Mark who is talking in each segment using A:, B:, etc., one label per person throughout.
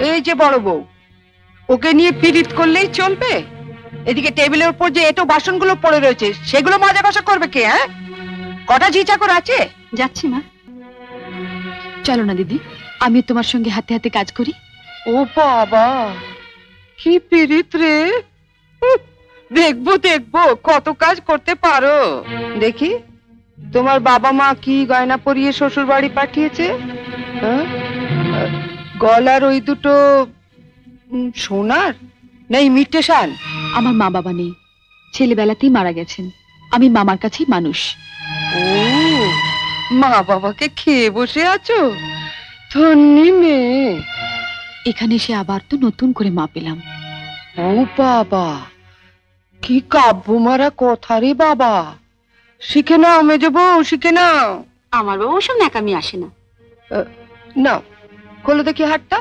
A: এই যে বড় বউ, ওকে নিয়ে পীড়িত করলেই চলবে? এদিকে টেবিলের উপর যে এটো বাসনগুলো পড়ে রয়েছে সেগুলো মাজা কষা করবে কে? হ্যাঁ, কটা ঝি চাকর আছে?
B: যাচ্ছি মা। চলো না দিদি, আমি তোমার সঙ্গে হাতে হাতে কাজ করি।
A: ও বাবা, কি পীড়িত রে! দেখবো দেখবো কত কাজ করতে পারো। দেখি তোমার বাবা মা কি গয়না পরিয়ে শ্বশুর বাড়ি পাঠিয়েছে। হ্যাঁ, গলার ওই দুটো সোনার না ইমিটেশন?
B: আমার মা বাবা নেই, ছেলেবেলাতেই মারা গেছেন। আমি মামার কাছেই মানুষ।
A: ও, মা বাবাকে খেয়ে বসে আছো? ধন্যি মেয়ে।
B: এখানে এসে আবার তো নতুন করে মা পেলাম।
A: ও বাবা, কি কাব্য মারা কথা রে বাবা। শিখে নাও মেজো বউ, শিখে নাও।
B: আমার বাবা ওসব ন্যাকামি আসে না।
A: নাও, খোলো দেখি হাতটা।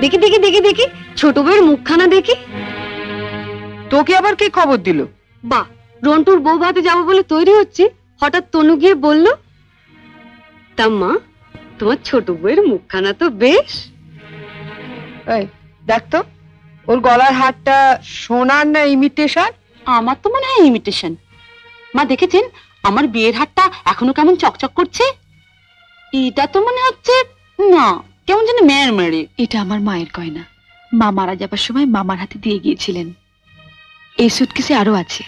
B: দেখি দেখি দেখি দেখি, ছোট বউয়ের মুখখানা দেখি।
A: তোকে আবার কি খবর দিল?
B: বা, রন্টুর বউ ভাতে যাবো বলে তৈরি হচ্ছে, হঠাৎ তনু গিয়ে বলল, তা মা, তোমার ছোট বউয়ের মুখখানা তো বেশ।
A: এই দেখ তো, ওর গলার হারটা সোনার না ইমিটেশন?
B: আমার তো মনে হয় ইমিটেশন। মা দেখেছেন আমার বিয়ের হারটা এখনো কেমন চকচক করছে? এটা তো মনে হচ্ছে না, কেমন যেন মেয়ের মেরে। এটা আমার মায়ের গয়না, মা মারা যাবার সময় মামার হাতে দিয়ে গিয়েছিলেন। এই সুটকেসে আরো আছে।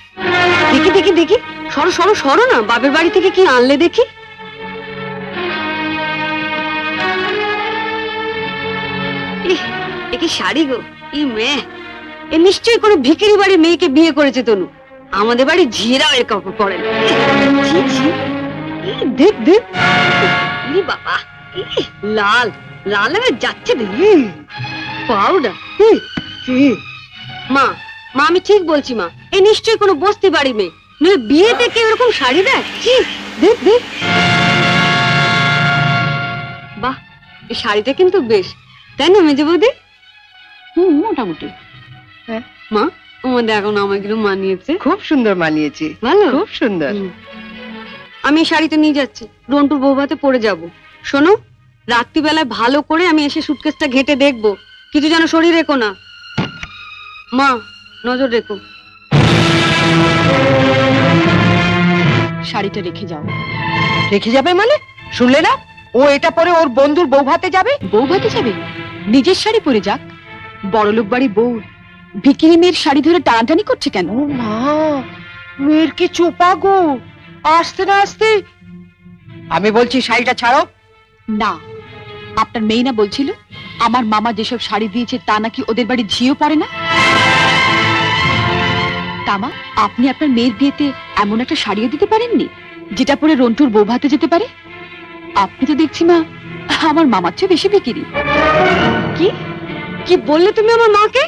B: দেখি দেখি দেখি, সরো সরো সরো না, বাপের বাড়ি থেকে কি আনলে দেখি। এ কি শাড়ি গো! ই মেয়ে, এ নিশ্চয়ই কোনো ভিখারি বাড়ির মেয়েকে বিয়ে করেছে তনু। আমাদের বাড়ি ঝিরাও এর কাপড় পরে না। দেখ দেখ, বাবা লাল লাল হয়ে যাচ্ছে পাউডার। মা মা, আমি ঠিক বলছি মা, এ নিশ্চয়ই কোনো বস্তি বাড়ি মেয়ে, নইলে বিয়েতে কেউ এরকম শাড়ি দেয়? দেখ দেখ, বাহ, এই শাড়িটা কিন্তু বেশ, তাই না মেজে বৌদি? মোটামুটি।
A: হ্যাঁ
B: মা, আমাদের এখন আমাকে মানিয়েছে।
A: খুব সুন্দর মানিয়েছে,
B: ভালো,
A: খুব সুন্দর।
B: আমি এই শাড়িটা নিয়ে যাচ্ছি, রন্টুর বউ ভাতে পরে যাব। শোনো, রাত্রিবেলায় ভালো করে আমি এসে সুটকেসটা ঘেটে দেখবো, কিছু যেন শরীর রেখো না। মা, নজর রেখো। শাড়িটা রেখে যাও।
A: রেখে যাবে মানে? শুনলে না, ও এটা পরে ওর বন্ধুর বউ ভাতে যাবে।
B: বউ ভাতে যাবে? নিজের শাড়ি পরে যাক। বড়লোক বাড়ি বউ ভিখিরি মেয়ের শাড়ি ধরে টানাটানি করছে কেন?
A: ও মা, মেয়ের কি চোপা গো! আসতে না আসতে। আমি বলছি শাড়িটা ছাড়ো।
B: না, আপনার মেয়ে না বলছিল আমার মামা যেসব শাড়ি দিয়েছে তা নাকি ওদের বাড়ি ঝিও পড়ে না? তামা, আপনি আপনার মেয়ের বিয়েতে এমন একটা শাড়িও দিতে পারেননি যেটা পরে রন্টুর বউ ভাতে যেতে পারে? আপনি তো দেখছি মা আমার মামার চেয়ে বেশি বিক্রি। কি কি বললে তুমি আমার মাকে?